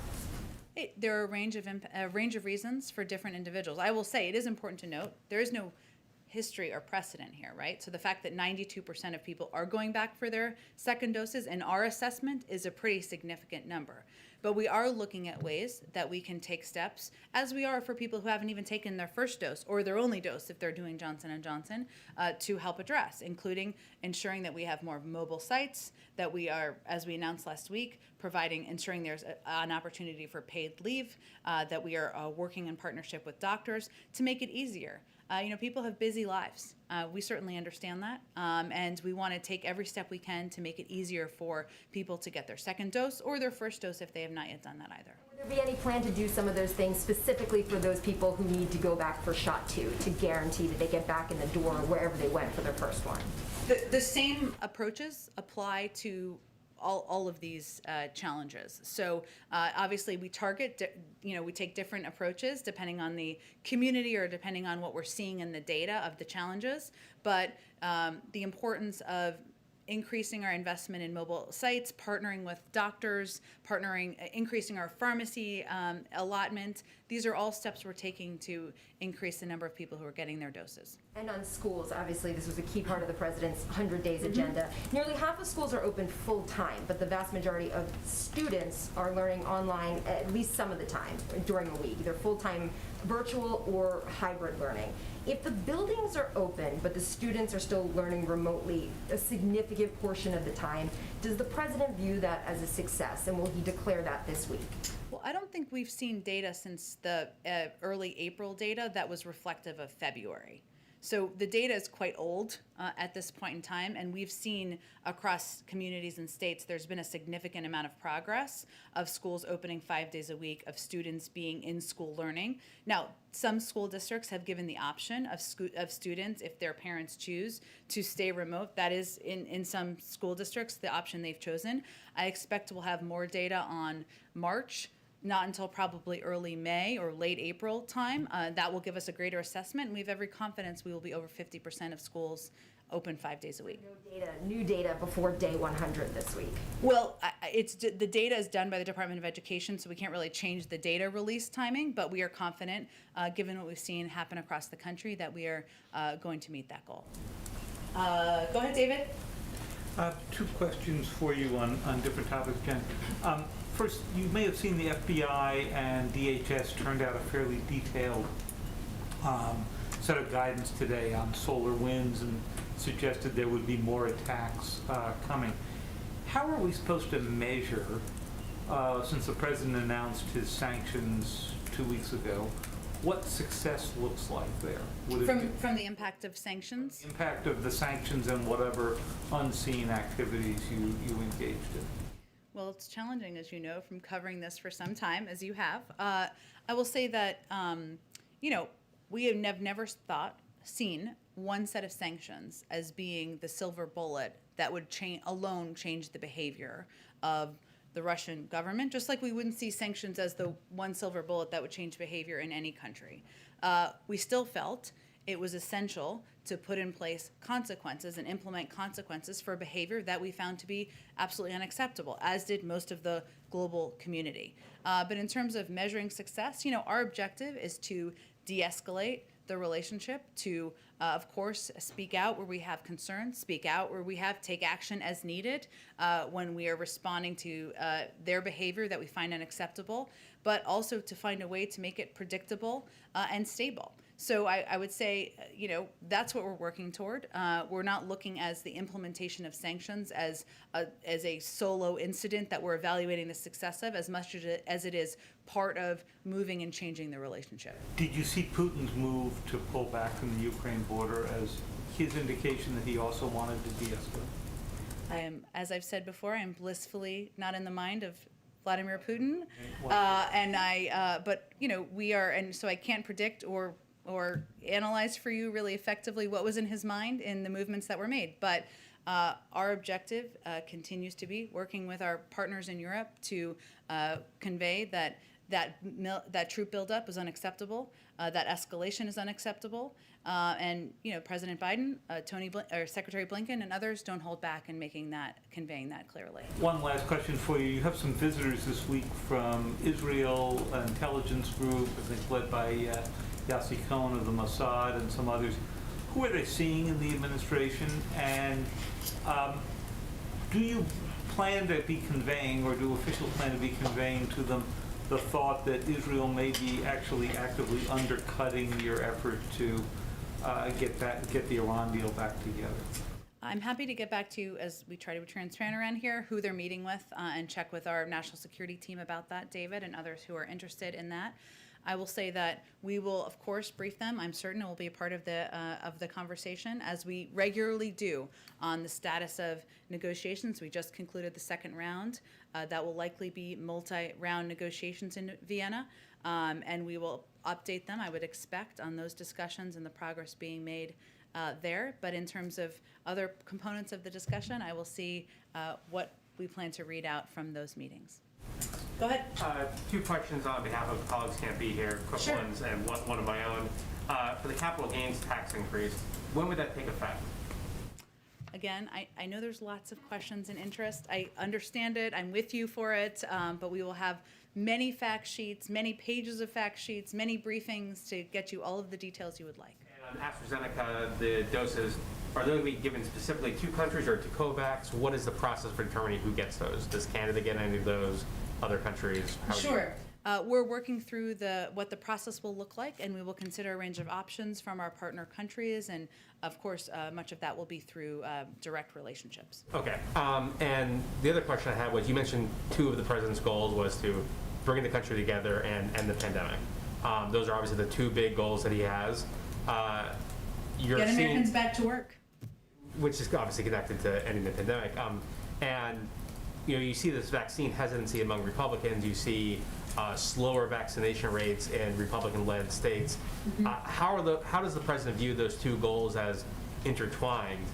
There are a range of reasons for different individuals. I will say it is important to note there is no history or precedent here, right? So the fact that 92% of people are going back for their second doses in our assessment is a pretty significant number. But we are looking at ways that we can take steps, as we are for people who haven't even taken their first dose or their only dose if they're doing Johnson & Johnson, to help address, including ensuring that we have more mobile sites, that we are, as we announced last week, ensuring there's an opportunity for paid leave, that we are working in partnership with doctors to make it easier. People have busy lives. We certainly understand that, and we want to take every step we can to make it easier for people to get their second dose or their first dose if they have not yet done that either. Would there be any plan to do some of those things specifically for those people who need to go back for shot 2 to guarantee that they get back in the door wherever they went for their first one? The same approaches apply to all of these challenges. So obviously we target, we take different approaches depending on the community or depending on what we're seeing in the data of the challenges. But the importance of increasing our investment in mobile sites, partnering with doctors, increasing our pharmacy allotment. These are all steps we're taking to increase the number of people who are getting their doses. And on schools, obviously this was a key part of the president's 100 days agenda. Nearly half of schools are open full time, but the vast majority of students are learning online at least some of the time during the week, either full-time virtual or hybrid learning. If the buildings are open, but the students are still learning remotely a significant portion of the time, does the president view that as a success, and will he declare that this week? Well, I don't think we've seen data since the early April data that was reflective of February. So the data is quite old at this point in time, and we've seen across communities and states there's been a significant amount of progress of schools opening 5 days a week, of students being in school learning. Now, some school districts have given the option of students, if their parents choose, to stay remote. That is, in some school districts, the option they've chosen. I expect we'll have more data on March, not until probably early May or late April time. That will give us a greater assessment, and we have every confidence we will be over 50% of schools open 5 days a week. New data before day 100 this week. Well, the data is done by the Department of Education, so we can't really change the data release timing, but we are confident, given what we've seen happen across the country, that we are going to meet that goal. Go ahead, David. Two questions for you on different topics, Jen. First, you may have seen the FBI and DHS turned out a fairly detailed set of guidance today on solar winds and suggested there would be more attacks coming. How are we supposed to measure, since the president announced his sanctions 2 weeks ago, what success looks like there? Would it From the impact of sanctions? impact of the sanctions and whatever unseen activities you engaged in? Well, it's challenging, as you know, from covering this for some time, as you have. I will say that, we have never seen one set of sanctions as being the silver bullet that would alone change the behavior of the Russian government, just like we wouldn't see sanctions as the one silver bullet that would change behavior in any country. We still felt it was essential to put in place consequences and implement consequences for behavior that we found to be absolutely unacceptable, as did most of the global community. But in terms of measuring success, our objective is to de-escalate the relationship, to, of course, speak out where we have concerns, speak out where we take action as needed when we are responding to their behavior that we find unacceptable, but also to find a way to make it predictable and stable. So I would say, that's what we're working toward. We're not looking as the implementation of sanctions as a solo incident that we're evaluating the success of, as much as it is part of moving and changing the relationship. Did you see Putin's move to pull back from the Ukraine border as his indication that he also wanted to de-escalate? As I've said before, I am blissfully not in the mind of Vladimir Putin, but we are, and so I can't predict or analyze for you really effectively what was in his mind in the movements that were made. But our objective continues to be working with our partners in Europe to convey that troop buildup is unacceptable, that escalation is unacceptable, and President Biden, Secretary Blinken, and others don't hold back in conveying that clearly. One last question for you. You have some visitors this week from Israel, an intelligence group, I think led by Yossi Cohen of the Mossad and some others. Who are they seeing in the administration, and do you plan to be conveying, or do officials plan to be conveying to them the thought that Israel may be actually actively undercutting your effort to get the Iran deal back together? I'm happy to get back to you, as we try to be transparent around here, who they're meeting with and check with our national security team about that, David, and others who are interested in that. I will say that we will, of course, brief them. I'm certain it will be a part of the conversation, as we regularly do, on the status of negotiations. We just concluded the second round. That will likely be multi-round negotiations in Vienna, and we will update them, I would expect, on those discussions and the progress being made there. But in terms of other components of the discussion, I will see what we plan to read out from those meetings. Go ahead. Two questions on behalf of colleagues can't be here, quick Sure. ones, and one of my own. For the capital gains tax increase, when would that take effect? Again, I know there's lots of questions and interest. I understand it. I'm with you for it. But we will have many fact sheets, many pages of fact sheets, many briefings to get you all of the details you would like. And on AstraZeneca, the doses, are those being given specifically to countries or to COVAX? What is the process for determining who gets those? Does Canada get any of those? Other countries? Sure. We're working through what the process will look like, and we will consider a range of options from our partner countries, and of course, much of that will be through direct relationships. Okay. And the other question I had was, you mentioned two of the president's goals was to bring the country together and end the pandemic. Those are obviously the two big goals that he has. you're Get seeing, Americans back to work. which is obviously connected to ending the pandemic. And you see this vaccine hesitancy among Republicans. You see slower vaccination rates in Republican-led states. How does the president view those two goals as intertwined?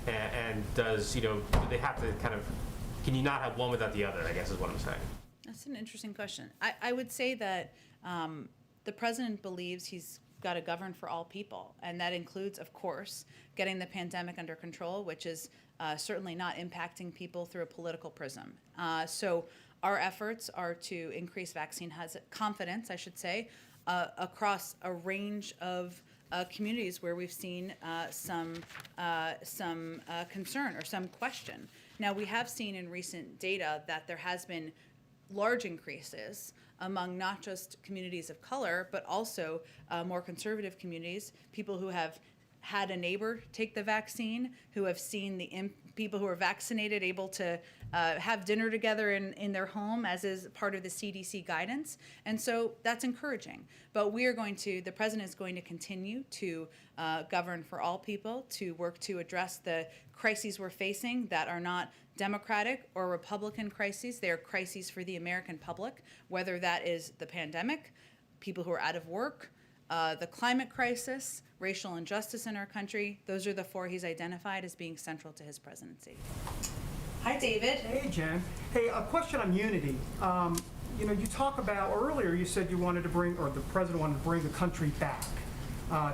And does do they have to kind of? Can you not have one without the other? I guess is what I'm saying. That's an interesting question. I would say that the president believes he's got to govern for all people, and that includes, of course, getting the pandemic under control, which is certainly not impacting people through a political prism. So our efforts are to increase vaccine confidence, I should say, across a range of communities where we've seen some concern or some question. Now, we have seen in recent data that there has been large increases among not just communities of color, but also more conservative communities, people who have had a neighbor take the vaccine, who have seen the people who are vaccinated able to have dinner together in their home, as is part of the CDC guidance. And so that's encouraging. But the president is going to continue to govern for all people, to work to address the crises we're facing that are not Democratic or Republican crises. They are crises for the American public, whether that is the pandemic, people who are out of work, the climate crisis, racial injustice in our country. Those are the four he's identified as being central to his presidency. Hi, David. Hey, Jen. Hey, a question on unity. You talk about, earlier you said you wanted to bring, or the president wanted to bring the country back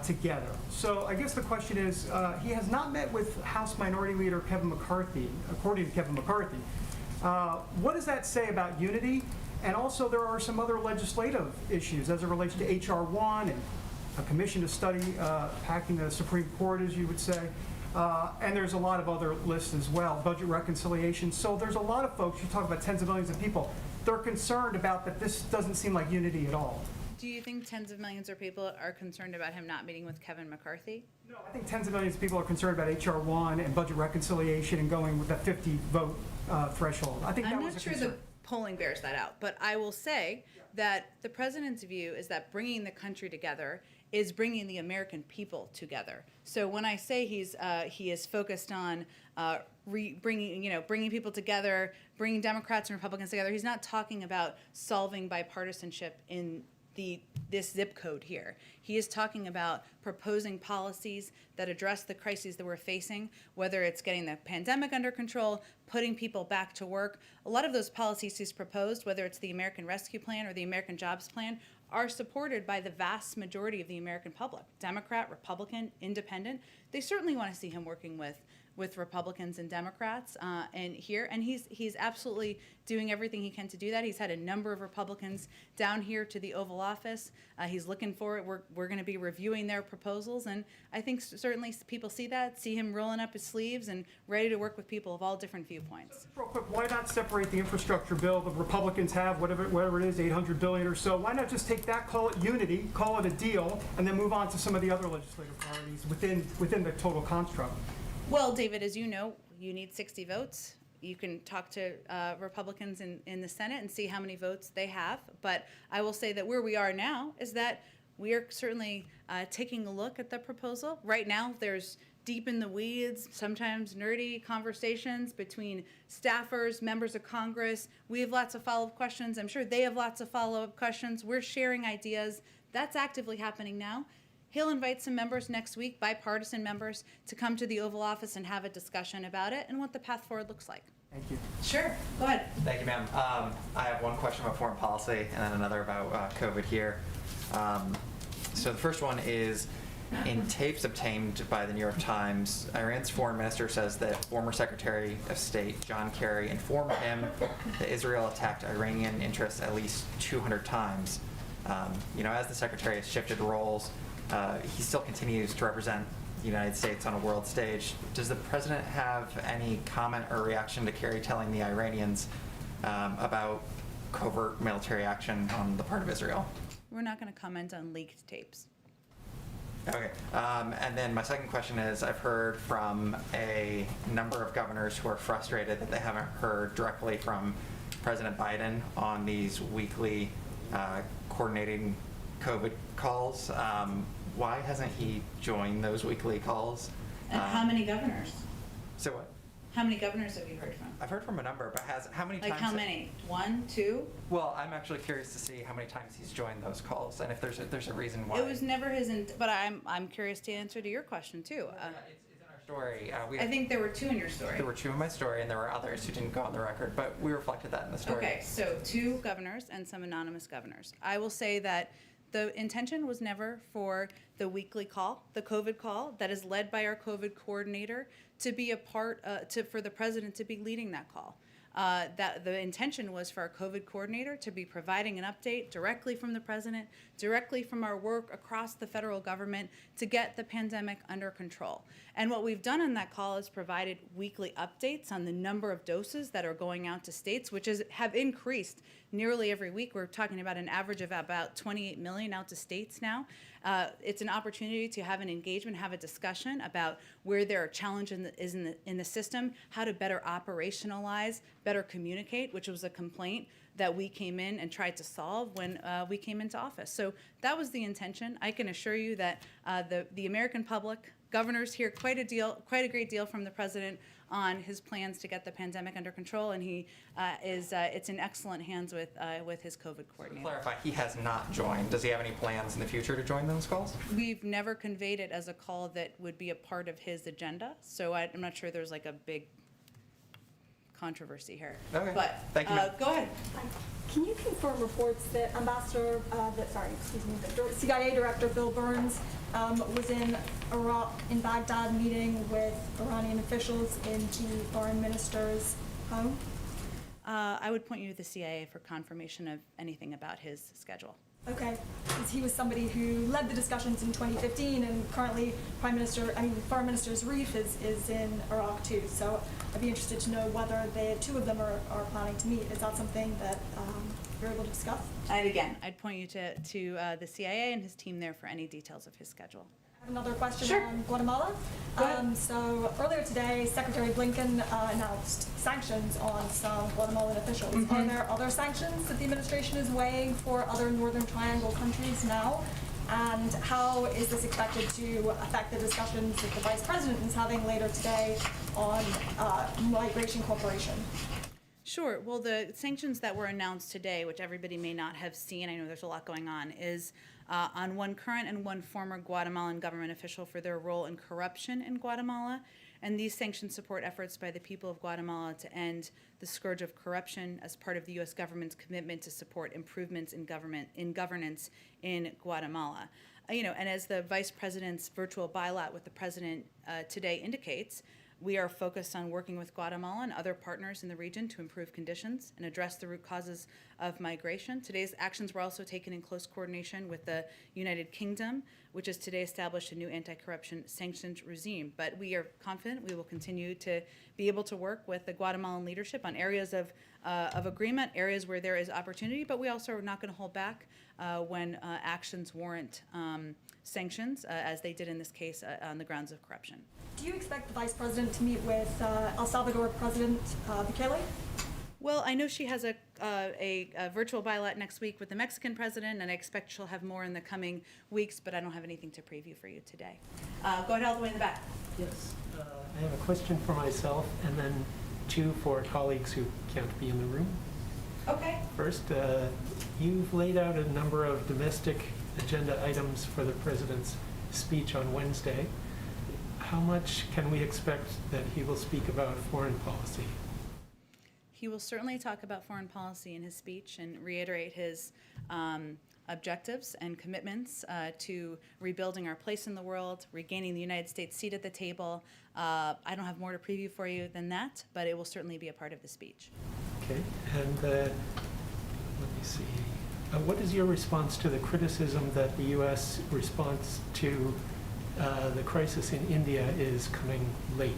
together. So I guess the question is, he has not met with House Minority Leader Kevin McCarthy, according to Kevin McCarthy. What does that say about unity? And also there are some other legislative issues as it relates to H.R. 1 and a commission to study packing the Supreme Court, as you would say. And there's a lot of other lists as well, budget reconciliation. So there's a lot of folks, you talk about tens of millions of people, they're concerned about that this doesn't seem like unity at all. Do you think tens of millions of people are concerned about him not meeting with Kevin McCarthy? No, I think tens of millions of people are concerned about H.R. 1 and budget reconciliation and going with that 50 vote threshold. I think that was a concern. I'm not sure the polling bears that out, but I will say that the president's view is that bringing the country together is bringing the American people together. So when I say he is focused on bringing people together, bringing Democrats and Republicans together, he's not talking about solving bipartisanship in this zip code here. He is talking about proposing policies that address the crises that we're facing, whether it's getting the pandemic under control, putting people back to work. A lot of those policies he's proposed, whether it's the American Rescue Plan or the American Jobs Plan, are supported by the vast majority of the American public, Democrat, Republican, Independent. They certainly want to see him working with Republicans and Democrats and he's absolutely doing everything he can to do that. He's had a number of Republicans down here to the Oval Office. He's looking for it. We're going to be reviewing their proposals, and I think certainly people see him rolling up his sleeves and ready to work with people of all different viewpoints. Real quick, why not separate the infrastructure bill the Republicans have, whatever it is, $800 billion or so? Why not just take that, call it unity, call it a deal, and then move on to some of the other legislative priorities within the total construct? Well, David, as you know, you need 60 votes. You can talk to Republicans in the Senate and see how many votes they have. But I will say that where we are now is that we are certainly taking a look at the proposal. Right now, there's deep in the weeds, sometimes nerdy conversations between staffers, members of Congress. We have lots of follow-up questions. I'm sure they have lots of follow-up questions. We're sharing ideas. That's actively happening now. He'll invite some members next week, bipartisan members, to come to the Oval Office and have a discussion about it and what the path forward looks like. Thank you. Sure, go ahead. Thank you, ma'am. I have one question about foreign policy and then another about COVID here. So the first one is, in tapes obtained by the New York Times, Iran's foreign minister says that former Secretary of State John Kerry informed him that Israel attacked Iranian interests at least 200 times. As the secretary has shifted roles, he still continues to represent the United States on a world stage. Does the president have any comment or reaction to Kerry telling the Iranians about covert military action on the part of Israel? We're not going to comment on leaked tapes. Okay. And then my second question is, I've heard from a number of governors who are frustrated that they haven't heard directly from President Biden on these weekly coordinating COVID calls. Why hasn't he joined those weekly calls? And how many governors? So what? How many governors have you heard from? I've heard from a number, but how many times? Like how many? 1, 2? Well, I'm actually curious to see how many times he's joined those calls, and if there's a reason why. It was never his, but I'm curious to answer to your question too. It's in our story. I think there were 2 in your story. There were 2 in my story, and there were others who didn't go on the record, but we reflected that in the story. Okay, so 2 governors and some anonymous governors. I will say that the intention was never for the weekly call, the COVID call, that is led by our COVID coordinator, to be a part, for the president to be leading that call. That the intention was for our COVID coordinator to be providing an update directly from the president, directly from our work across the federal government to get the pandemic under control. And what we've done on that call is provided weekly updates on the number of doses that are going out to states, which have increased nearly every week. We're talking about an average of about 28 million out to states now. It's an opportunity to have an engagement, have a discussion about where there are challenges in the system, how to better operationalize, better communicate, which was a complaint that we came in and tried to solve when we came into office. So that was the intention. I can assure you that the American public, governors hear quite a great deal from the president on his plans to get the pandemic under control, and he it's in excellent hands with his COVID coordinator. To clarify, he has not joined. Does he have any plans in the future to join those calls? We've never conveyed it as a call that would be a part of his agenda, so I'm not sure there's like a big controversy here. Okay. But Thank you, ma'am. go ahead. Can you confirm reports that the CIA Director Bill Burns was in Iraq, in Baghdad, meeting with Iranian officials in the foreign minister's home? I would point you to the CIA for confirmation of anything about his schedule. Okay, because he was somebody who led the discussions in 2015, and currently Foreign Minister Zarif is in Iraq too. So I'd be interested to know whether the 2 of them are planning to meet. Is that something that you're able to discuss? And again, I'd point you to the CIA and his team there for any details of his schedule. I have another question Sure. on Guatemala. So earlier today, Secretary Blinken announced sanctions on some Guatemalan officials. Are there other sanctions that the administration is weighing for other Northern Triangle countries now? And how is this expected to affect the discussions that the Vice President is having later today on migration cooperation? Sure. Well, the sanctions that were announced today, which everybody may not have seen, I know there's a lot going on, is on 1 current and 1 former Guatemalan government official for their role in corruption in Guatemala. And these sanctions support efforts by the people of Guatemala to end the scourge of corruption as part of the U.S. government's commitment to support improvements in governance in Guatemala. And as the Vice President's virtual bilat with the President today indicates, we are focused on working with Guatemala and other partners in the region to improve conditions and address the root causes of migration. Today's actions were also taken in close coordination with the United Kingdom, which has today established a new anti-corruption sanctions regime. But we are confident we will continue to be able to work with the Guatemalan leadership on areas of agreement, areas where there is opportunity, but we also are not going to hold back when actions warrant sanctions, as they did in this case on the grounds of corruption. Do you expect the Vice President to meet with El Salvador President Bukele? Well, I know she has a virtual bilat next week with the Mexican president, and I expect she'll have more in the coming weeks, but I don't have anything to preview for you today. Go ahead all the way in the back. Yes, I have a question for myself and then 2 for colleagues who can't be in the room. Okay. First, you've laid out a number of domestic agenda items for the president's speech on Wednesday. How much can we expect that he will speak about foreign policy? He will certainly talk about foreign policy in his speech and reiterate his objectives and commitments to rebuilding our place in the world, regaining the United States seat at the table. I don't have more to preview for you than that, but it will certainly be a part of the speech. Okay, and let me see. What is your response to the criticism that the U.S. response to the crisis in India is coming late?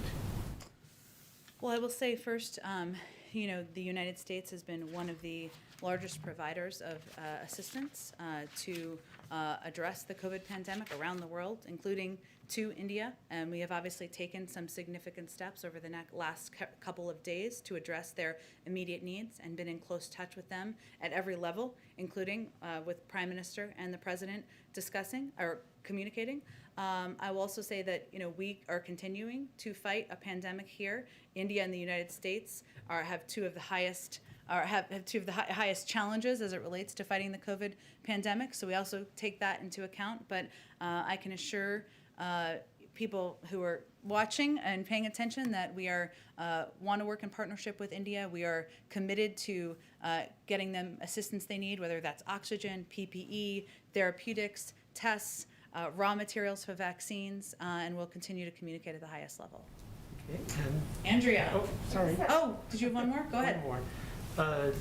Well, I will say first, the United States has been one of the largest providers of assistance to address the COVID pandemic around the world, including to India, and we have obviously taken some significant steps over the last couple of days to address their immediate needs and been in close touch with them at every level, including with Prime Minister and the President discussing or communicating. I will also say that we are continuing to fight a pandemic here. India and the United States have two of the highest highest challenges as it relates to fighting the COVID pandemic. So we also take that into account. But I can assure people who are watching and paying attention that we want to work in partnership with India. We are committed to getting them assistance they need, whether that's oxygen, PPE, therapeutics, tests, raw materials for vaccines, and we'll continue to communicate at the highest level. Okay, and Andrea. Oh, sorry. Oh, did you have one more? Go ahead. One more.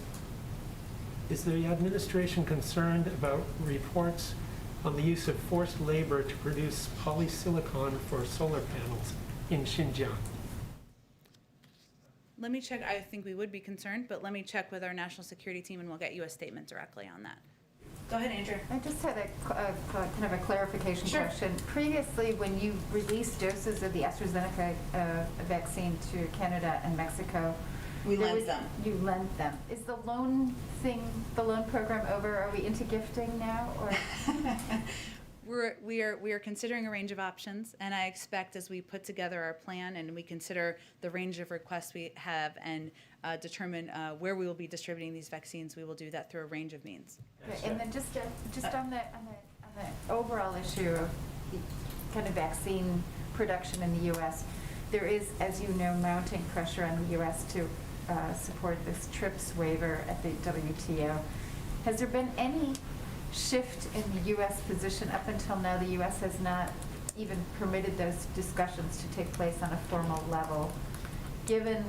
Is the administration concerned about reports on the use of forced labor to produce polysilicon for solar panels in Xinjiang? Let me check. I think we would be concerned, but let me check with our national security team and we'll get you a statement directly on that. Go ahead, Andrea. I just had kind of a clarification question. Previously, when you released doses of the AstraZeneca vaccine to Canada and Mexico, We lent them. You lent them. Is the loan program over? Are we into gifting now, or? We are considering a range of options, and I expect as we put together our plan and we consider the range of requests we have and determine where we will be distributing these vaccines, we will do that through a range of means. Okay, and then just on the overall issue of the kind of vaccine production in the U.S., there is, as you know, mounting pressure on the U.S. to support this TRIPS waiver at the WTO. Has there been any shift in the U.S. position? Up until now, the U.S. has not even permitted those discussions to take place on a formal level. Given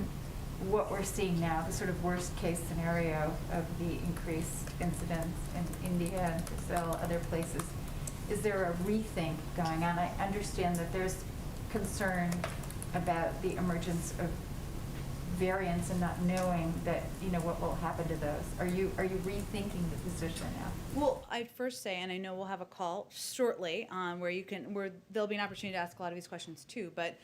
what we're seeing now, the sort of worst case scenario of the increased incidence in India and Brazil, other places, is there a rethink going on? I understand that there's concern about the emergence of variants and not knowing that, what will happen to those. Are you rethinking the position now? Well, I'd first say, and I know we'll have a call shortly where there'll be an opportunity to ask a lot of these questions too, but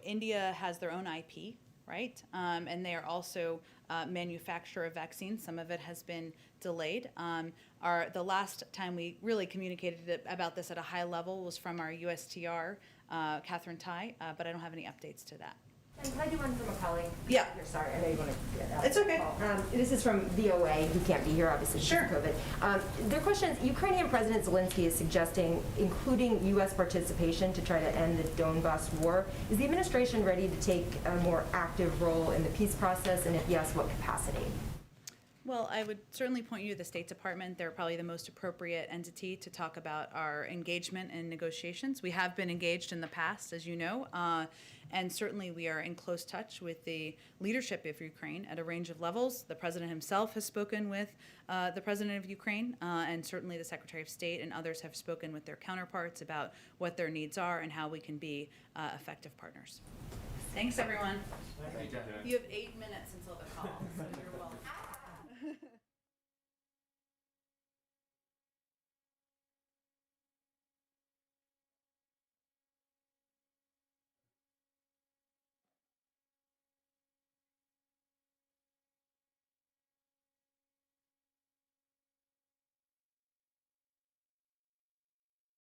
India has their own IP, right? And they are also manufacturer of vaccines. Some of it has been delayed. The last time we really communicated about this at a high level was from our USTR, Catherine Tai, but I don't have any updates to that. And can I do one from a colleague? Yeah. You're sorry, I know you want to get out. It's okay. This is from VOA, who can't be here, obviously, Sure. because of COVID. Their question is, Ukrainian President Zelensky is suggesting including U.S. participation to try to end the Donbas war. Is the administration ready to take a more active role in the peace process, and if yes, what capacity? Well, I would certainly point you to the State Department. They're probably the most appropriate entity to talk about our engagement in negotiations. We have been engaged in the past, as you know, and certainly we are in close touch with the leadership of Ukraine at a range of levels. The President himself has spoken with the President of Ukraine, and certainly the Secretary of State and others have spoken with their counterparts about what their needs are and how we can be effective partners. Thanks, everyone. Thank you. You have 8 minutes until the call, so you're welcome.